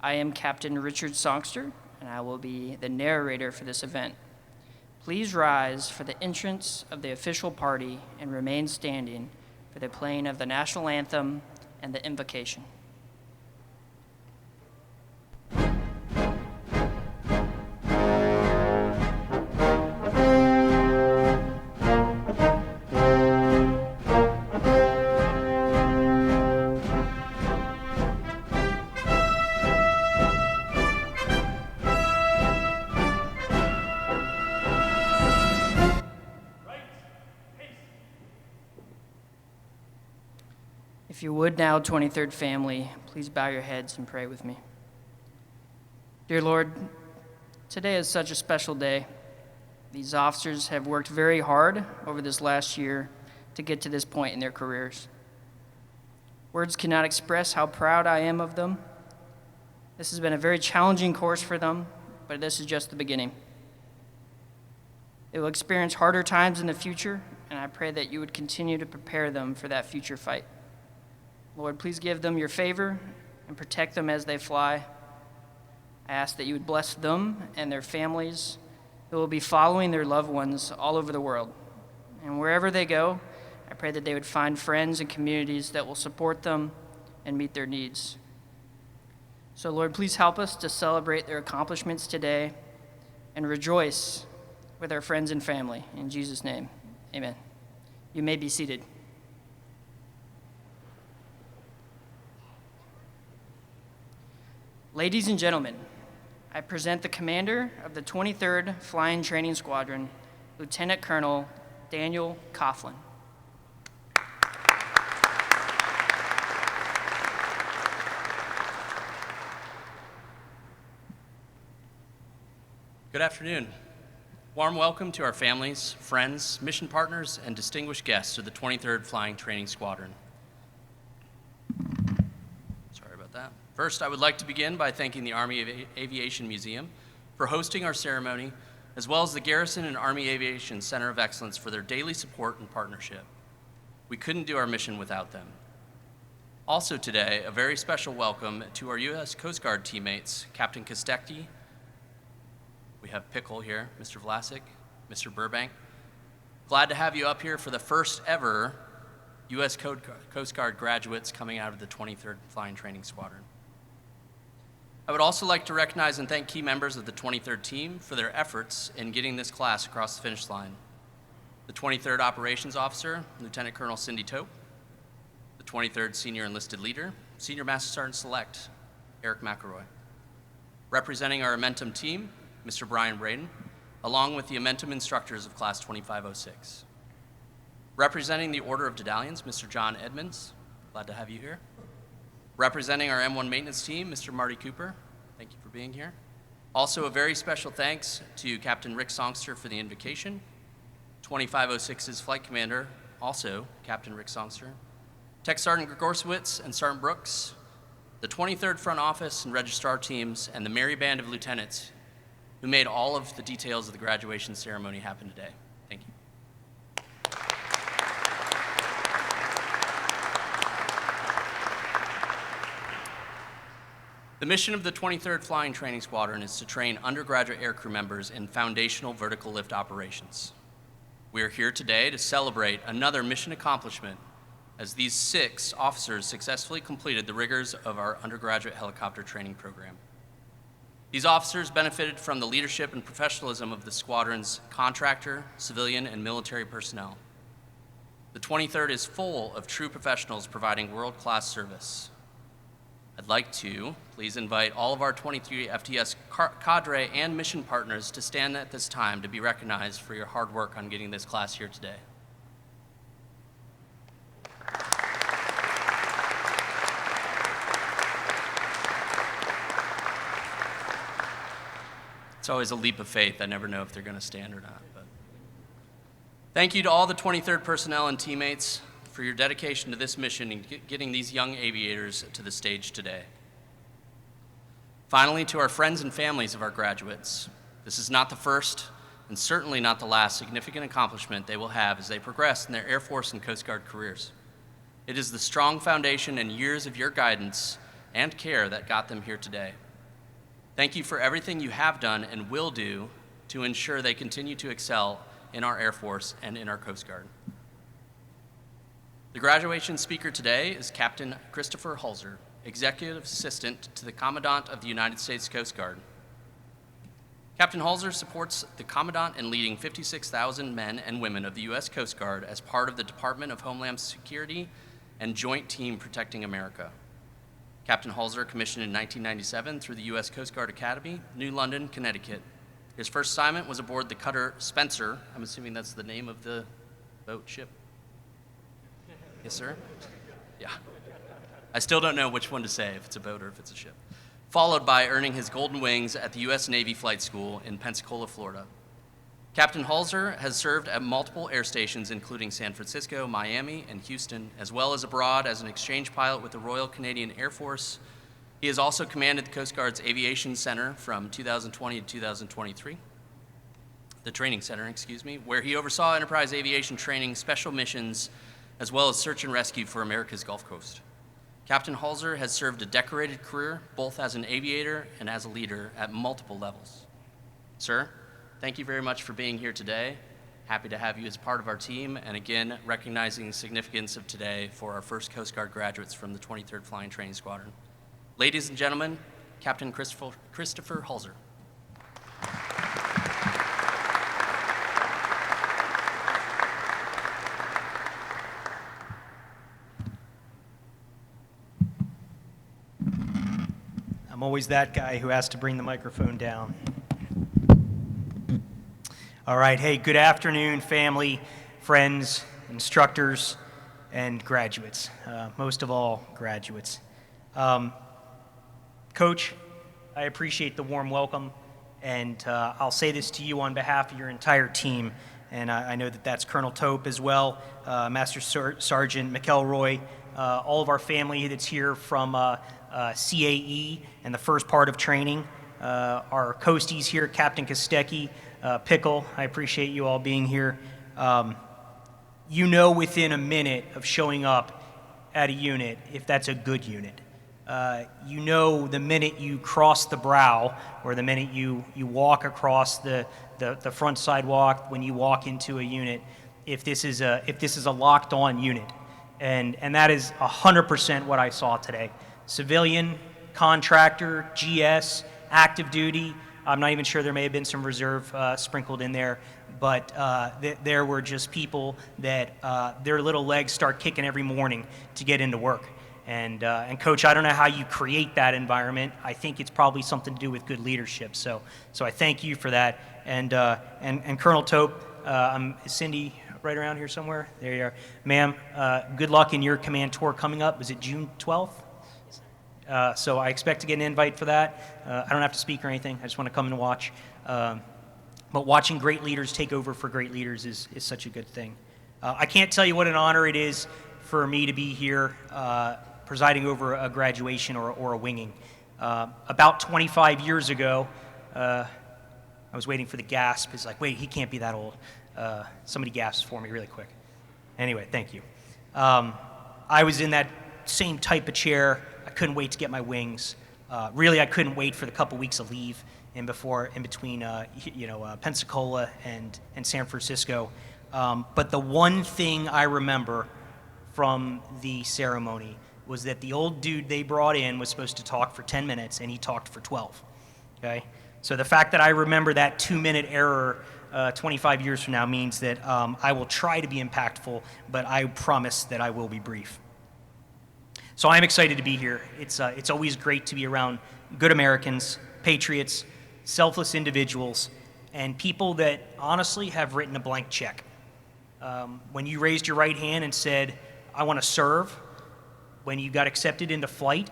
I am Captain Richard Songster, and I will be the narrator for this event. Please rise for the entrance of the official party and remain standing for the playing of the national anthem and the invocation. If you would now, 23rd family, please bow your heads and pray with me. Dear Lord, today is such a special day. These officers have worked very hard over this last year to get to this point in their careers. Words cannot express how proud I am of them. This has been a very challenging course for them, but this is just the beginning. They will experience harder times in the future, and I pray that you would continue to prepare them for that future fight. Lord, please give them your favor and protect them as they fly. I ask that you would bless them and their families who will be following their loved ones all over the world. And wherever they go, I pray that they would find friends and communities that will support them and meet their needs. So, Lord, please help us to celebrate their accomplishments today and rejoice with our friends and family. In Jesus' name, amen. You may be seated. Ladies and gentlemen, I present the commander of the 23rd Flying Training Squadron, Lieutenant Colonel Daniel Coughlin. Good afternoon. Warm welcome to our families, friends, mission partners, and distinguished guests of the 23rd Flying Training Squadron. First, I would like to begin by thanking the Army Aviation Museum for hosting our ceremony, as well as the Garrison and Army Aviation Center of Excellence for their daily support and partnership. We couldn't do our mission without them. Also today, a very special welcome to our U.S. Coast Guard teammates, Captain Kostekti. We have Pickle here, Mr. Vlasic, Mr. Burbank. Glad to have you up here for the first ever U.S. Coast Guard graduates coming out of the 23rd Flying Training Squadron. I would also like to recognize and thank key members of the 23rd team for their efforts in getting this class across the finish line. The 23rd Operations Officer, Lieutenant Colonel Cindy Tope, the 23rd Senior Enlisted Leader, Senior Master Sergeant Select, Eric McElroy. Representing our Amentum team, Mr. Brian Braden, along with the Amentum instructors of Class 2506. Representing the Order of Dedalians, Mr. John Edmonds, glad to have you here. Representing our M1 maintenance team, Mr. Marty Cooper, thank you for being here. Also a very special thanks to Captain Rick Songster for the invocation, 2506's flight commander, also Captain Rick Songster, Tech Sergeant Gregorsewitz and Sergeant Brooks, the 23rd Front Office and Registrar teams, and the merry band of lieutenants who made all of the details of the graduation ceremony happen today. Thank you. The mission of the 23rd Flying Training Squadron is to train undergraduate aircrew members in foundational vertical lift operations. We are here today to celebrate another mission accomplishment as these 6 officers successfully completed the rigors of our undergraduate helicopter training program. These officers benefited from the leadership and professionalism of the squadron's contractor, civilian, and military personnel. The 23rd is full of true professionals providing world-class service. I'd like to please invite all of our 23 FTS cadre and mission partners to stand at this time to be recognized for your hard work on getting this class here today. It's always a leap of faith. I never know if they're going to stand or not. But thank you to all the 23rd personnel and teammates for your dedication to this mission and getting these young aviators to the stage today. Finally, to our friends and families of our graduates, this is not the first and certainly not the last significant accomplishment they will have as they progress in their Air Force and Coast Guard careers. It is the strong foundation and years of your guidance and care that got them here today. Thank you for everything you have done and will do to ensure they continue to excel in our Air Force and in our Coast Guard. The graduation speaker today is Captain Christopher Hulser, Executive Assistant to the Commandant of the United States Coast Guard. Captain Hulser supports the Commandant in leading 56,000 men and women of the U.S. Coast Guard as part of the Department of Homeland Security and Joint Team Protecting America. Captain Hulser commissioned in 1997 through the U.S. Coast Guard Academy, New London, Connecticut. His first assignment was aboard the cutter Spencer. I'm assuming that's the name of the boat ship. Yes, sir? Yeah. I still don't know which one to say, if it's a boat or if it's a ship. Followed by earning his Golden Wings at the U.S. Navy Flight School in Pensacola, Florida. Captain Hulser has served at multiple air stations, including San Francisco, Miami, and Houston, as well as abroad as an exchange pilot with the Royal Canadian Air Force. He has also commanded the Coast Guard's Aviation Center from 2020 to 2023. The Training Center, where he oversaw enterprise aviation training, special missions, as well as search and rescue for America's Gulf Coast. Captain Hulser has served a decorated career, both as an aviator and as a leader at multiple levels. Sir, thank you very much for being here today. Happy to have you as part of our team, and again, recognizing the significance of today for our first Coast Guard graduates from the 23rd Flying Training Squadron. Ladies and gentlemen, Captain Christopher Hulser. I'm always that guy who has to bring the microphone down. All right, hey, good afternoon, family, friends, instructors, and graduates. Most of all, graduates. Coach, I appreciate the warm welcome, and I'll say this to you on behalf of your entire team, and I know that that's Colonel Tope as well, Master Sergeant McElroy, all of our family that's here from CAE and the first part of training, our coasties here, Captain Kostecki, Pickle, I appreciate you all being here. You know within a minute of showing up at a unit if that's a good unit. You know the minute you cross the brow or the minute you walk across the front sidewalk when you walk into a unit if this is a locked on unit. And that is 100% what I saw today. Civilian, contractor, GS, active duty. I'm not even sure, there may have been some reserve sprinkled in there, but there were just people that their little legs start kicking every morning to get into work. And Coach, I don't know how you create that environment. I think it's probably something to do with good leadership. So I thank you for that. And Colonel Tope, is Cindy right around here somewhere? There you are. Ma'am, good luck in your command tour coming up. Is it June 12th? So I expect to get an invite for that. I don't have to speak or anything. I just want to come and watch. But watching great leaders take over for great leaders is such a good thing. I can't tell you what an honor it is for me to be here presiding over a graduation or a winging. About 25 years ago, I was waiting for the gasp. It's like, wait, he can't be that old. Somebody gasps for me really quick. Anyway, thank you. I was in that same type of chair. I couldn't wait to get my wings. Really, I couldn't wait for the couple weeks of leave in between Pensacola and San Francisco. But the one thing I remember from the ceremony was that the old dude they brought in was supposed to talk for 10 minutes, and he talked for 12. Okay? So the fact that I remember that 2-minute error 25 years from now means that I will try to be impactful, but I promise that I will be brief. So I'm excited to be here. It's always great to be around good Americans, patriots, selfless individuals, and people that honestly have written a blank check. When you raised your right hand and said, I want to serve, when you got accepted into flight,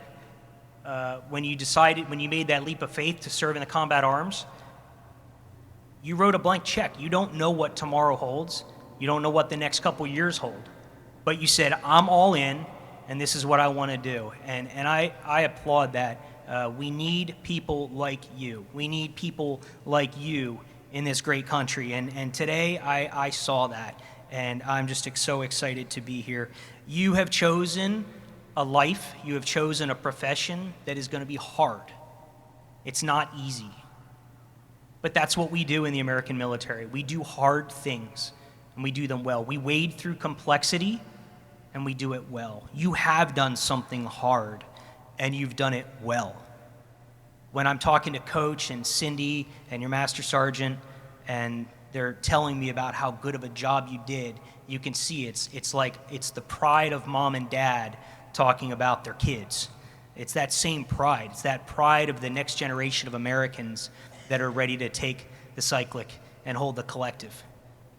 when you made that leap of faith to serve in the combat arms, you wrote a blank check. You don't know what tomorrow holds. You don't know what the next couple years hold. But you said, I'm all in, and this is what I want to do. And I applaud that. We need people like you. We need people like you in this great country. And today I saw that, and I'm just so excited to be here. You have chosen a life, you have chosen a profession that is going to be hard. It's not easy. But that's what we do in the American military. We do hard things, and we do them well. We wade through complexity, and we do it well. You have done something hard, and you've done it well. When I'm talking to Coach and Cindy and your Master Sergeant, and they're telling me about how good of a job you did, you can see it's like it's the pride of mom and dad talking about their kids. It's that same pride. It's that pride of the next generation of Americans that are ready to take the cyclic and hold the collective.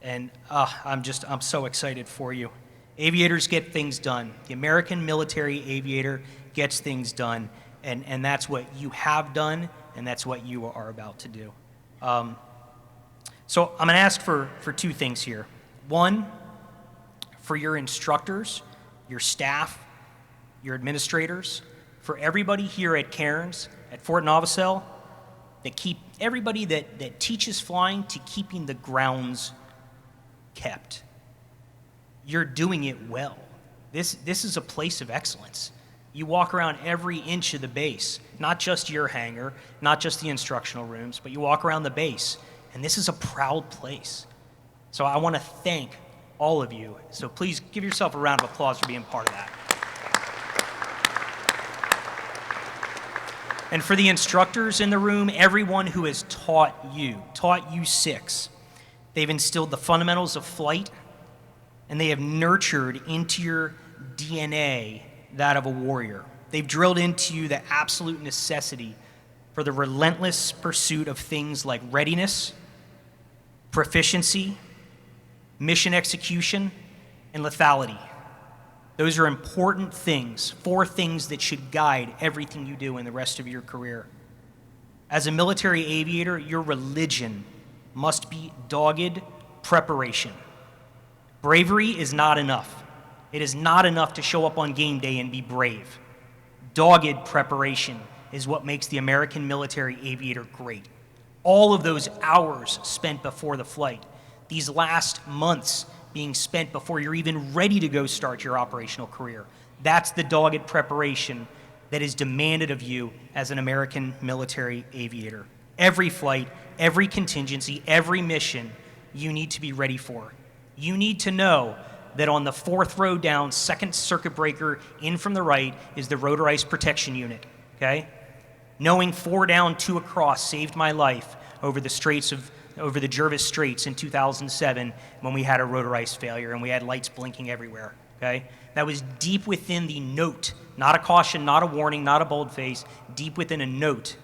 And I'm so excited for you. Aviators get things done. The American military aviator gets things done, and that's what you have done, and that's what you are about to do. So I'm going to ask for two things here. One, for your instructors, your staff, your administrators, for everybody here at Cairns, at Fort Novosel, that keep everybody that teaches flying to keeping the grounds kept. You're doing it well. This is a place of excellence. You walk around every inch of the base, not just your hangar, not just the instructional rooms, but you walk around the base, and this is a proud place. So I want to thank all of you. So please give yourself a round of applause for being part of that. And for the instructors in the room, everyone who has taught you six, they've instilled the fundamentals of flight, and they have nurtured into your DNA that of a warrior. They've drilled into you the absolute necessity for the relentless pursuit of things like readiness, proficiency, mission execution, and lethality. Those are important things, 4 things that should guide everything you do in the rest of your career. As a military aviator, your religion must be dogged preparation. Bravery is not enough. It is not enough to show up on game day and be brave. Dogged preparation is what makes the American military aviator great. All of those hours spent before the flight, these last months being spent before you're even ready to go start your operational career. That's the dogged preparation that is demanded of you as an American military aviator. Every flight, every contingency, every mission you need to be ready for. You need to know that on the 4th row down, 2nd circuit breaker in from the right is the rotor ice protection unit, okay? Knowing 4 down, 2 across saved my life over the Jervis Straits in 2007 when we had a rotor ice failure and we had lights blinking everywhere, okay? That was deep within the note, not a caution, not a warning, not a boldface, deep within a note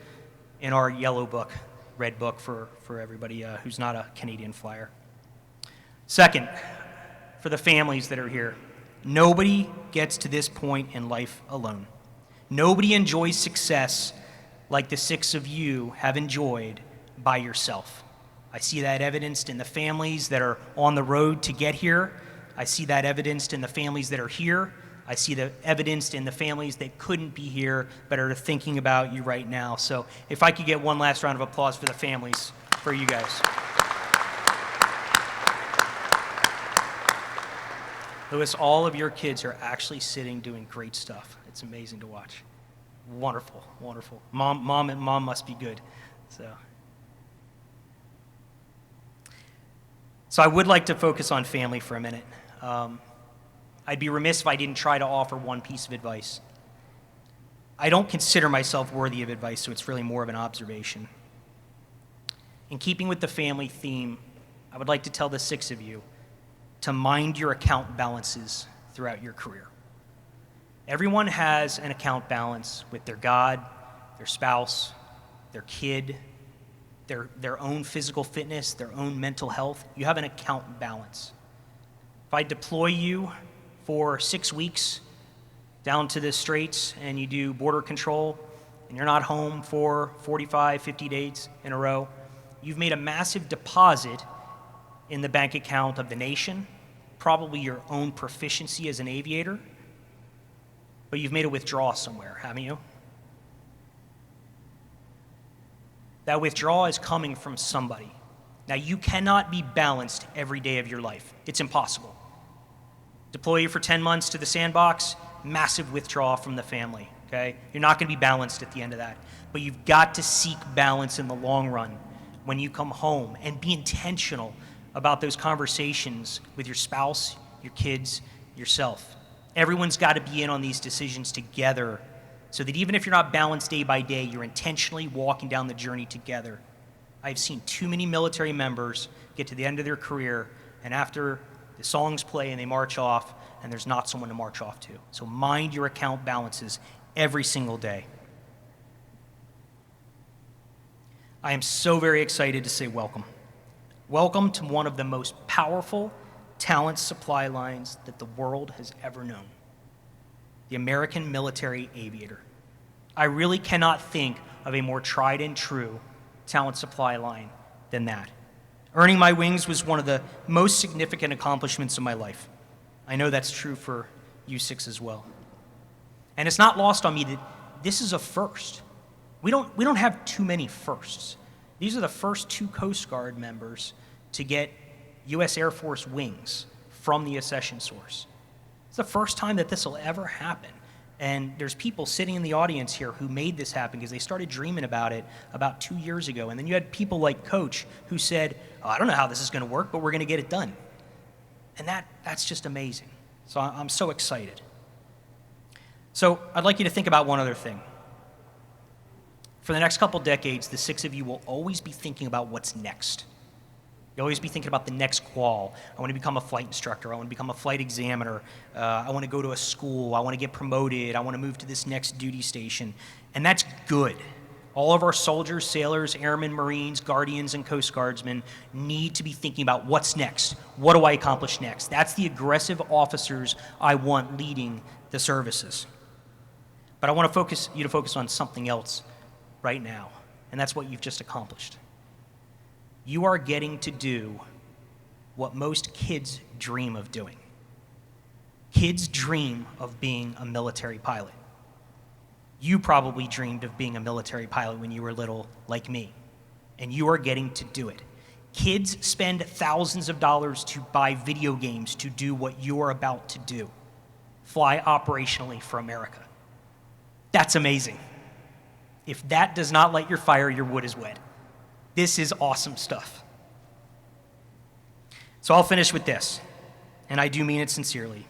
in our yellow book, red book for everybody who's not a Canadian flyer. Second, for the families that are here, nobody gets to this point in life alone. Nobody enjoys success like the 6 of you have enjoyed by yourself. I see that evidenced in the families that are on the road to get here. I see that evidenced in the families that are here. I see the evidenced in the families that couldn't be here but are thinking about you right now. So if I could get one last round of applause for the families, for you guys. Louis, all of your kids are actually sitting doing great stuff. It's amazing to watch. Wonderful, wonderful. Mom must be good. So I would like to focus on family for a minute. I'd be remiss if I didn't try to offer one piece of advice. I don't consider myself worthy of advice, so it's really more of an observation. In keeping with the family theme, I would like to tell the 6 of you to mind your account balances throughout your career. Everyone has an account balance with their God, their spouse, their kid, their own physical fitness, their own mental health. You have an account balance. If I deploy you for 6 weeks down to the Straits and you do border control and you're not home for 45, 50 days in a row, you've made a massive deposit in the bank account of the nation, probably your own proficiency as an aviator, but you've made a withdrawal somewhere, haven't you? That withdrawal is coming from somebody. Now, you cannot be balanced every day of your life. It's impossible. Deploy you for 10 months to the sandbox, massive withdrawal from the family, okay? You're not going to be balanced at the end of that. But you've got to seek balance in the long run when you come home, and be intentional about those conversations with your spouse, your kids, yourself. Everyone's got to be in on these decisions together, so that even if you're not balanced day by day, you're intentionally walking down the journey together. I've seen too many military members get to the end of their career, and after the songs play and they march off, and there's not someone to march off to. So mind your account balances every single day. I am so very excited to say welcome. Welcome to one of the most powerful talent supply lines that the world has ever known, the American military aviator. I really cannot think of a more tried and true talent supply line than that. Earning my wings was one of the most significant accomplishments of my life. I know that's true for you six as well. And it's not lost on me that this is a first. We don't have too many firsts. These are the first two Coast Guard members to get U.S. Air Force wings from the accession source. It's the first time that this will ever happen. And there's people sitting in the audience here who made this happen because they started dreaming about it about 2 years ago. And then you had people like Coach who said, oh, I don't know how this is going to work, but we're going to get it done. And that's just amazing. So I'm so excited. So I'd like you to think about one other thing. For the next couple decades, the six of you will always be thinking about what's next. You'll always be thinking about the next qual. I want to become a flight instructor. I want to become a flight examiner. I want to go to a school. I want to get promoted. I want to move to this next duty station. And that's good. All of our soldiers, sailors, airmen, Marines, Guardians, and Coast Guardsmen need to be thinking about what's next. What do I accomplish next? That's the aggressive officers I want leading the services. But I want you to focus on something else right now, and that's what you've just accomplished. You are getting to do what most kids dream of doing. Kids dream of being a military pilot. You probably dreamed of being a military pilot when you were little, like me, and you are getting to do it. Kids spend thousands of dollars to buy video games to do what you're about to do. Fly operationally for America. That's amazing. If that does not light your fire, your wood is wet. This is awesome stuff. So I'll finish with this, and I do mean it sincerely.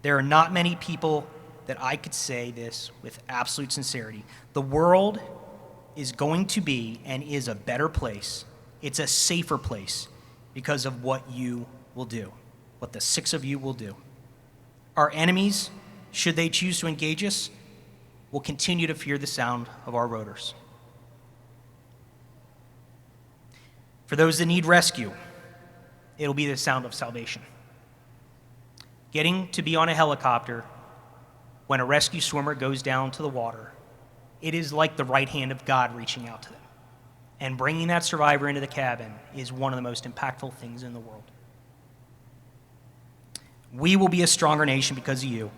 There are not many people that I could say this with absolute sincerity. The world is going to be and is a better place. It's a safer place because of what you will do, what the six of you will do. Our enemies, should they choose to engage us, will continue to fear the sound of our rotors. For those that need rescue, it'll be the sound of salvation. Getting to be on a helicopter when a rescue swimmer goes down to the water, it is like the right hand of God reaching out to them. And bringing that survivor into the cabin is one of the most impactful things in the world. We will be a stronger nation because of you,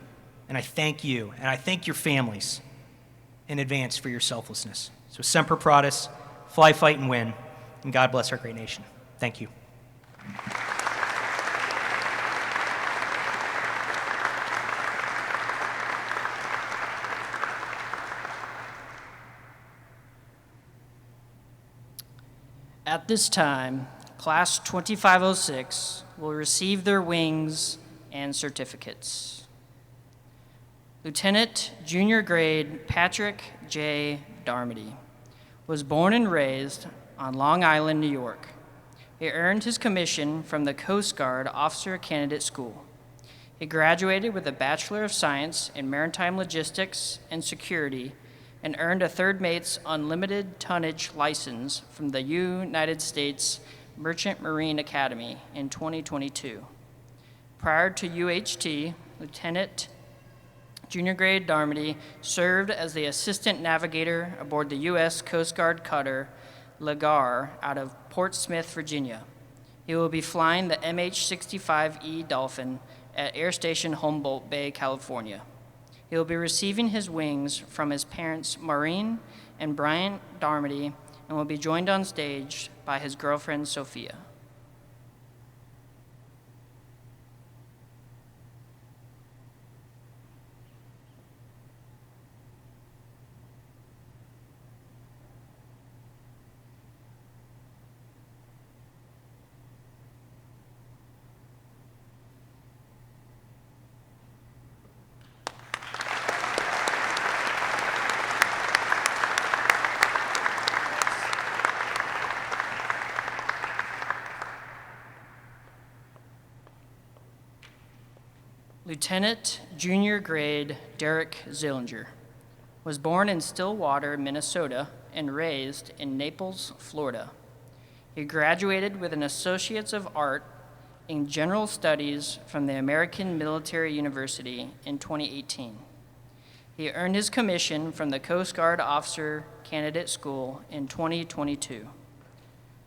and I thank you, and I thank your families in advance for your selflessness. So Semper Paratus, fly, fight, and win, and God bless our great nation. Thank you. At this time, Class 2506 will receive their wings and certificates. Lieutenant Junior Grade Patrick J. Darmody was born and raised on Long Island, New York. He earned his commission from the Coast Guard Officer Candidate School. He graduated with a Bachelor of Science in Maritime Logistics and Security and earned a third mate's unlimited tonnage license from the United States Merchant Marine Academy in 2022. Prior to UHT, Lieutenant Junior Grade Darmody served as the assistant navigator aboard the U.S. Coast Guard cutter Lagar out of Portsmouth, Virginia. He will be flying the MH-65E Dolphin at Air Station Humboldt Bay, California. He will be receiving his wings from his parents, Maureen and Brian Darmody, and will be joined on stage by his girlfriend, Sophia. Lieutenant Junior Grade Derek Zillinger was born in Stillwater, Minnesota, and raised in Naples, Florida. He graduated with an Associate's of Art in General Studies from the American Military University in 2018. He earned his commission from the Coast Guard Officer Candidate School in 2022.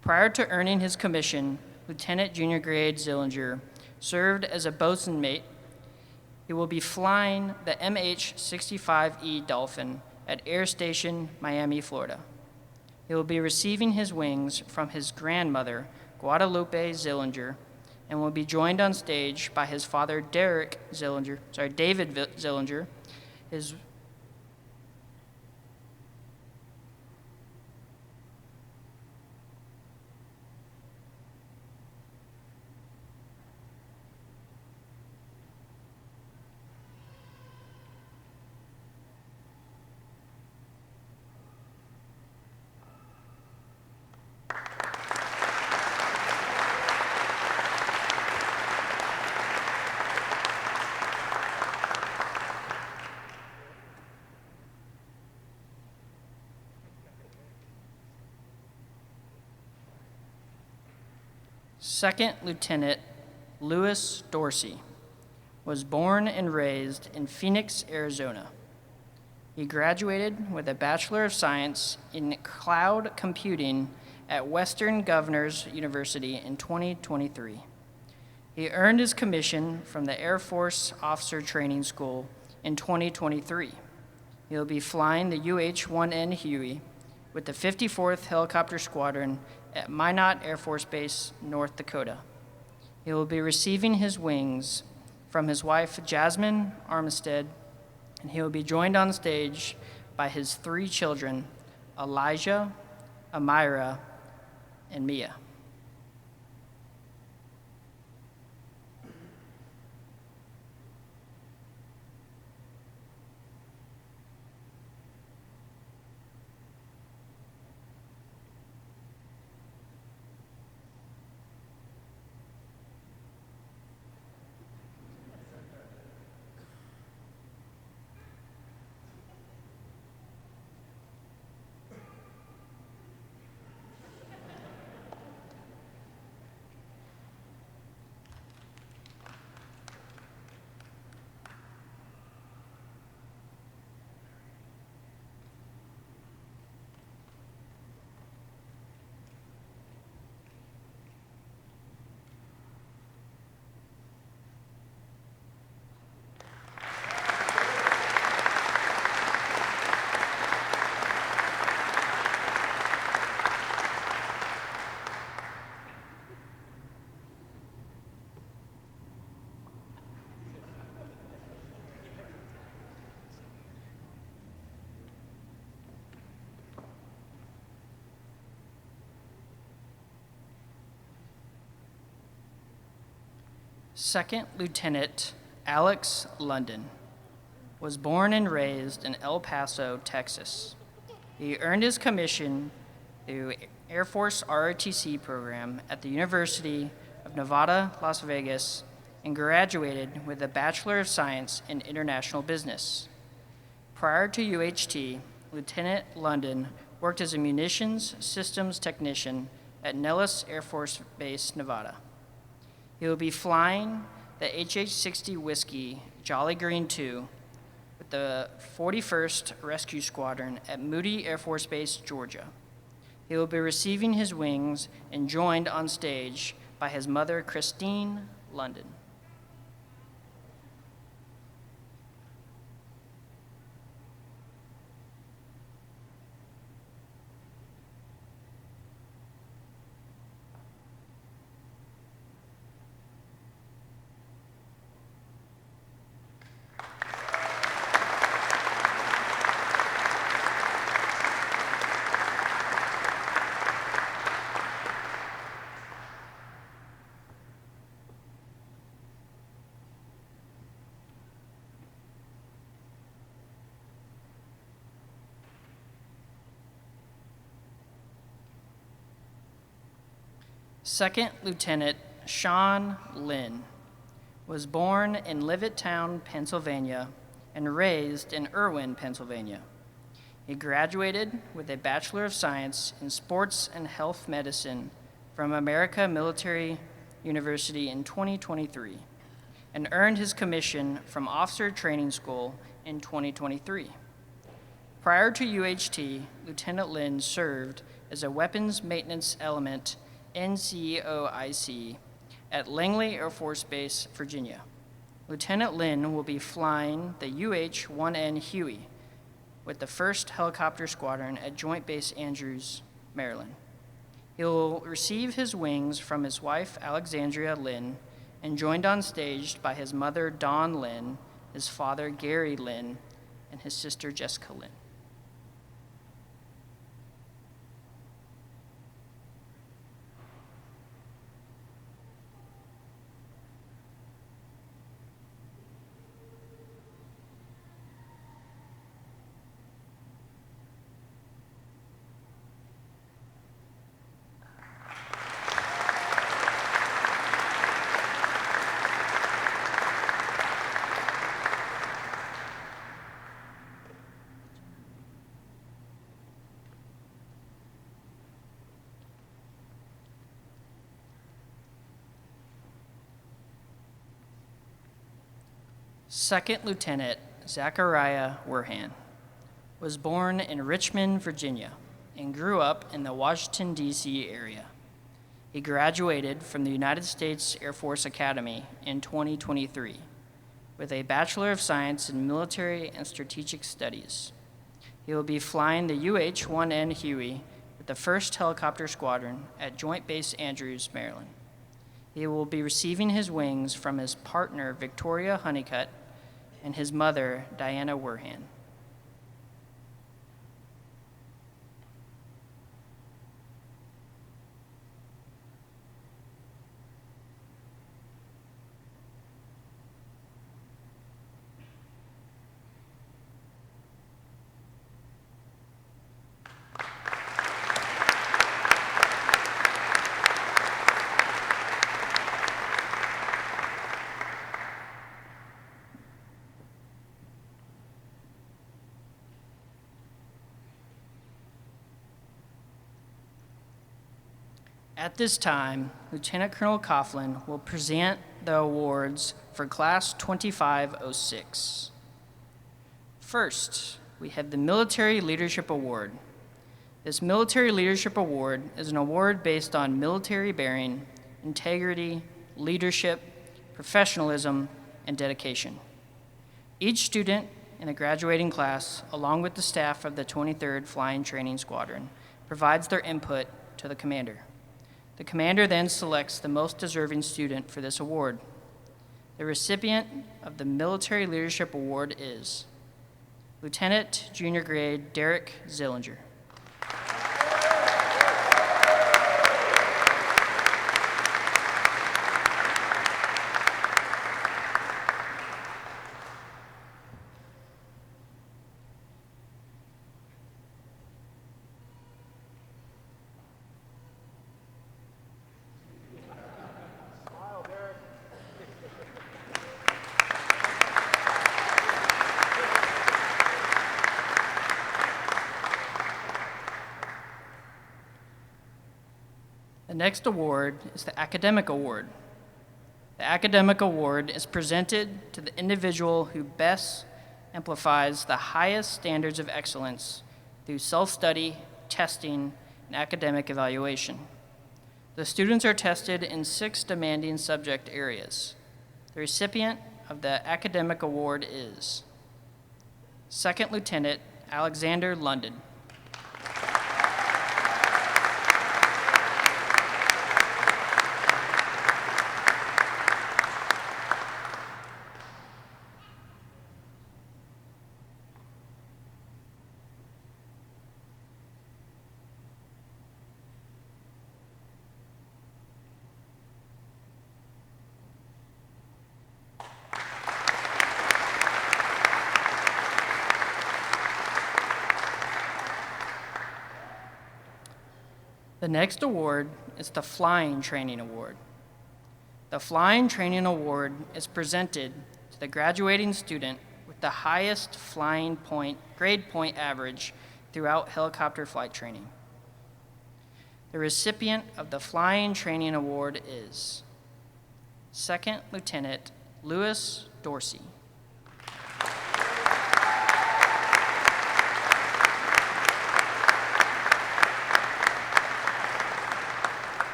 Prior to earning his commission, Lieutenant Junior Grade Zillinger served as a boatswain mate. He will be flying the MH-65E Dolphin at Air Station Miami, Florida. He will be receiving his wings from his grandmother, Guadalupe Zillinger, and will be joined on stage by his father, David Zillinger, his Second Lieutenant Louis Dorsey was born and raised in Phoenix, Arizona. He graduated with a Bachelor of Science in Cloud Computing at Western Governors University in 2023. He earned his commission from the Air Force Officer Training School in 2023. He'll be flying the UH-1N Huey with the 54th Helicopter Squadron at Minot Air Force Base, North Dakota. He will be receiving his wings from his wife, Jasmine Armistead, and he will be joined on stage by his 3 children, Elijah, Amira, and Mia. Second Lieutenant Alex London was born and raised in El Paso, Texas. He earned his commission through Air Force ROTC program at the University of Nevada, Las Vegas, and graduated with a Bachelor of Science in International Business. Prior to UHT, Lieutenant London worked as a munitions systems technician at Nellis Air Force Base, Nevada. He will be flying the HH-60 Whiskey Jolly Green II with the 41st Rescue Squadron at Moody Air Force Base, Georgia. He will be receiving his wings and joined on stage by his mother, Christine London. Second Lieutenant Sean Lynn Was born in Levittown, Pennsylvania, and raised in Irwin, Pennsylvania. He graduated with a Bachelor of Science in Sports and Health Medicine from America Military University in 2023 and earned his commission from Officer Training School in 2023. Prior to UHT, Lieutenant Lynn served as a Weapons Maintenance Element NCOIC at Langley Air Force Base, Virginia. Lieutenant Lynn will be flying the UH-1N Huey with the 1st Helicopter Squadron at Joint Base Andrews, Maryland. He will receive his wings from his wife, Alexandria Lynn, and joined on stage by his mother, Dawn Lynn, his father, Gary Lynn, and his sister, Jessica Lynn. Second Lieutenant Zachariah Werhan was born in Richmond, Virginia, and grew up in the Washington, D.C. area. He graduated from the United States Air Force Academy in 2023 with a Bachelor of Science in Military and Strategic Studies. He will be flying the UH-1N Huey with the 1st Helicopter Squadron at Joint Base Andrews, Maryland. He will be receiving his wings from his partner, Victoria Honeycutt, and his mother, Diana Werhan. At this time, Lieutenant Colonel Coughlin will present the awards for Class 2506. First, we have the Military Leadership Award. This Military Leadership Award is an award based on military bearing, integrity, leadership, professionalism, and dedication. Each student in the graduating class, along with the staff of the 23rd Flying Training Squadron, provides their input to the commander. The commander then selects the most deserving student for this award. The recipient of the Military Leadership Award is Lieutenant Junior Grade Derek Zillinger. The next award is the Academic Award. The Academic Award is presented to the individual who best amplifies the highest standards of excellence through self-study, testing, and academic evaluation. The students are tested in 6 demanding subject areas. The recipient of the Academic Award is Second Lieutenant Alexander London. The next award is the Flying Training Award. The Flying Training Award is presented to the graduating student with the highest grade point average throughout helicopter flight training. The recipient of the Flying Training Award is Second Lieutenant Lewis Dorsey.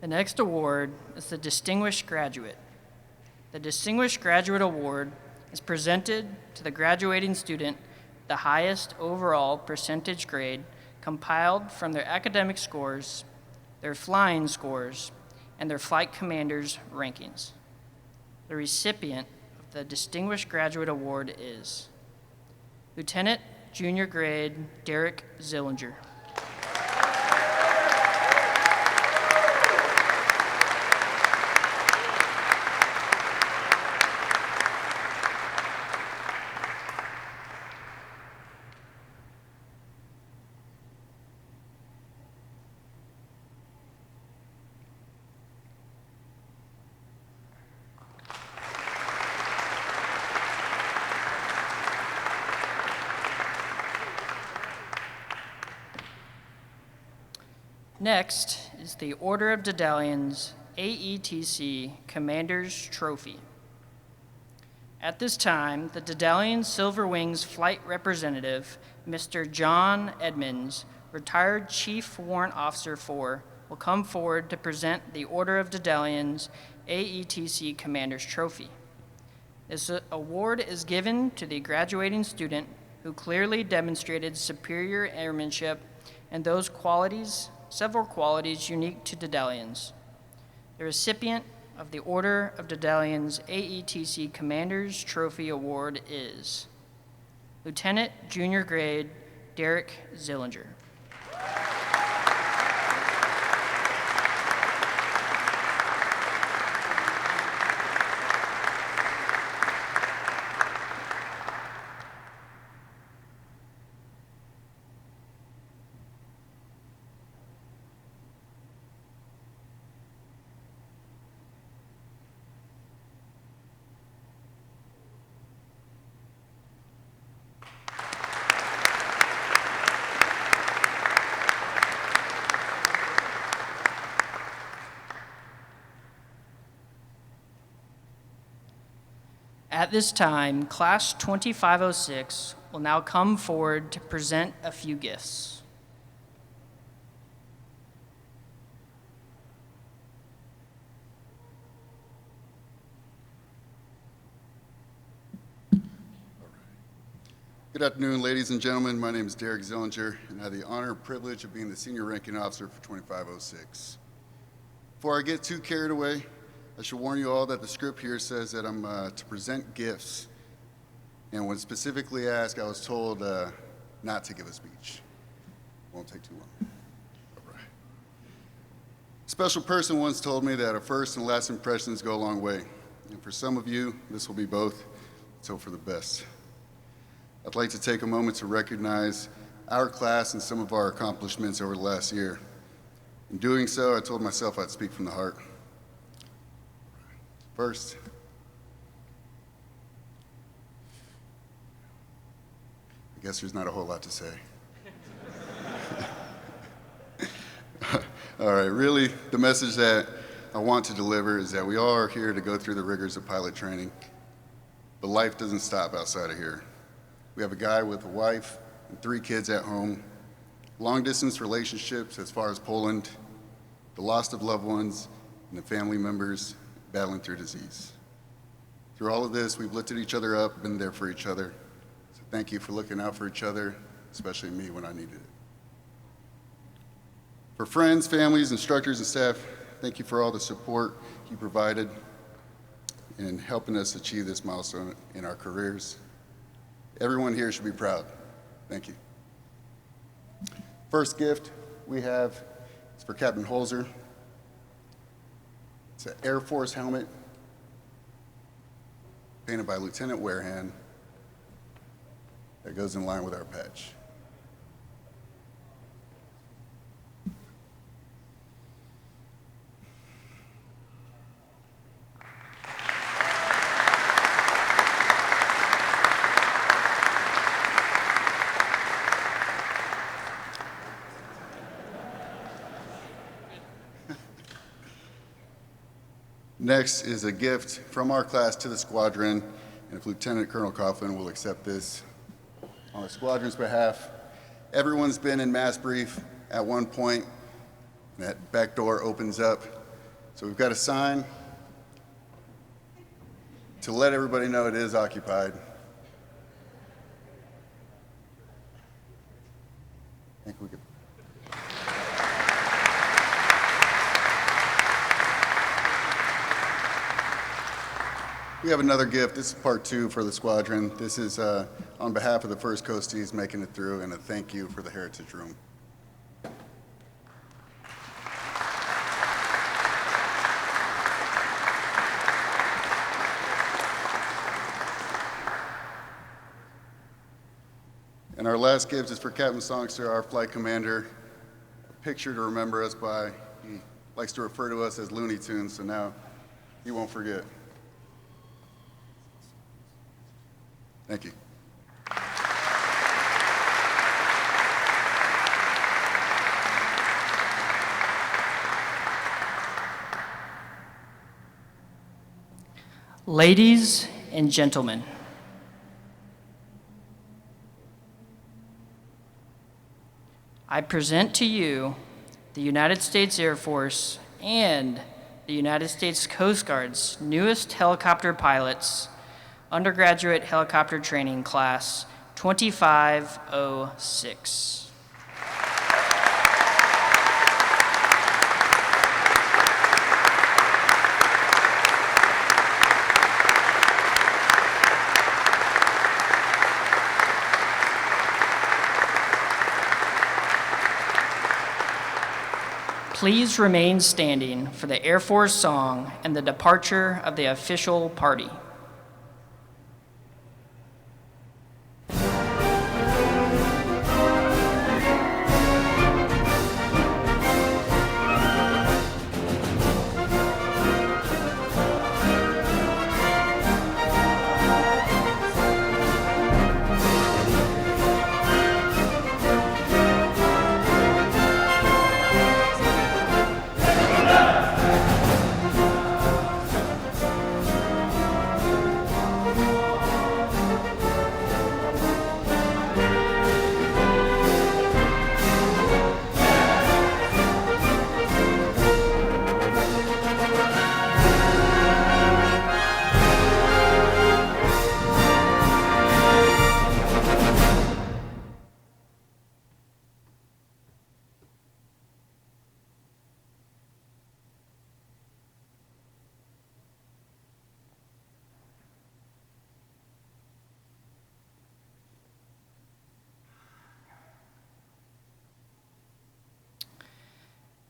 The next award is the Distinguished Graduate. The Distinguished Graduate Award is presented to the graduating student the highest overall percentage grade compiled from their academic scores, their flying scores, and their flight commander's rankings. The recipient of the Distinguished Graduate Award is Lieutenant Junior Grade Derek Zillinger. Next is the Order of Dedallions AETC Commander's Trophy. At this time, the Dedallion Silver Wings Flight Representative, Mr. John Edmonds, retired Chief Warrant Officer 4, will come forward to present the Order of Dedallions AETC Commander's Trophy. This award is given to the graduating student who clearly demonstrated superior airmanship and several qualities unique to Dedallions. The recipient of the Order of Dedallions AETC Commander's Trophy Award is Lieutenant Junior Grade Derek Zillinger. At this time, Class 2506 will now come forward to present a few gifts. Good afternoon, ladies and gentlemen. My name is Derek Zillinger, and I have the honor and privilege of being the senior ranking officer for 2506. Before I get too carried away, I should warn you all that the script here says that I'm to present gifts. And when specifically asked, I was told not to give a speech. Won't take too long. All right. A special person once told me that a first and last impressions go a long way. And for some of you, this will be both. Let's hope for the best. I'd like to take a moment to recognize our class and some of our accomplishments over the last year. In doing so, I told myself I'd speak from the heart. First, I guess there's not a whole lot to say. All right, really, the message that I want to deliver is that we all are here to go through the rigors of pilot training, but life doesn't stop outside of here. We have a guy with a wife and 3 kids at home, long-distance relationships as far as Poland, the loss of loved ones, and the family members battling through disease. Through all of this, we've lifted each other up, been there for each other. So thank you for looking out for each other, especially me when I needed it. For friends, families, instructors, and staff, thank you for all the support you provided in helping us achieve this milestone in our careers. Everyone here should be proud. Thank you. First gift we have is for Captain Holzer. It's an Air Force helmet painted by Lieutenant Warehand that goes in line with our patch. Next is a gift from our class to the squadron, and if Lieutenant Colonel Coughlin will accept this on the squadron's behalf. Everyone's been in mass brief at one point, and that back door opens up. So we've got a sign to let everybody know it is occupied. I think we could. We have another gift. This is part 2 for the squadron. This is on behalf of the First Coasties making it through, and a thank you for the Heritage Room. And our last gift is for Captain Songster, our flight commander. A picture to remember us by. He likes to refer to us as Looney Tunes, so now he won't forget. Thank you. Ladies and gentlemen, I present to you the United States Air Force and the United States Coast Guard's newest helicopter pilots, Undergraduate Helicopter Training Class 2506. Please remain standing for the Air Force song and the departure of the official party.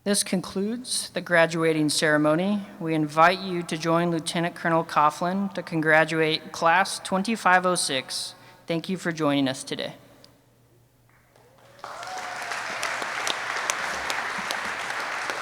This concludes the graduating ceremony. We invite you to join Lieutenant Colonel Coughlin to congratulate Class 2506. Thank you for joining us today.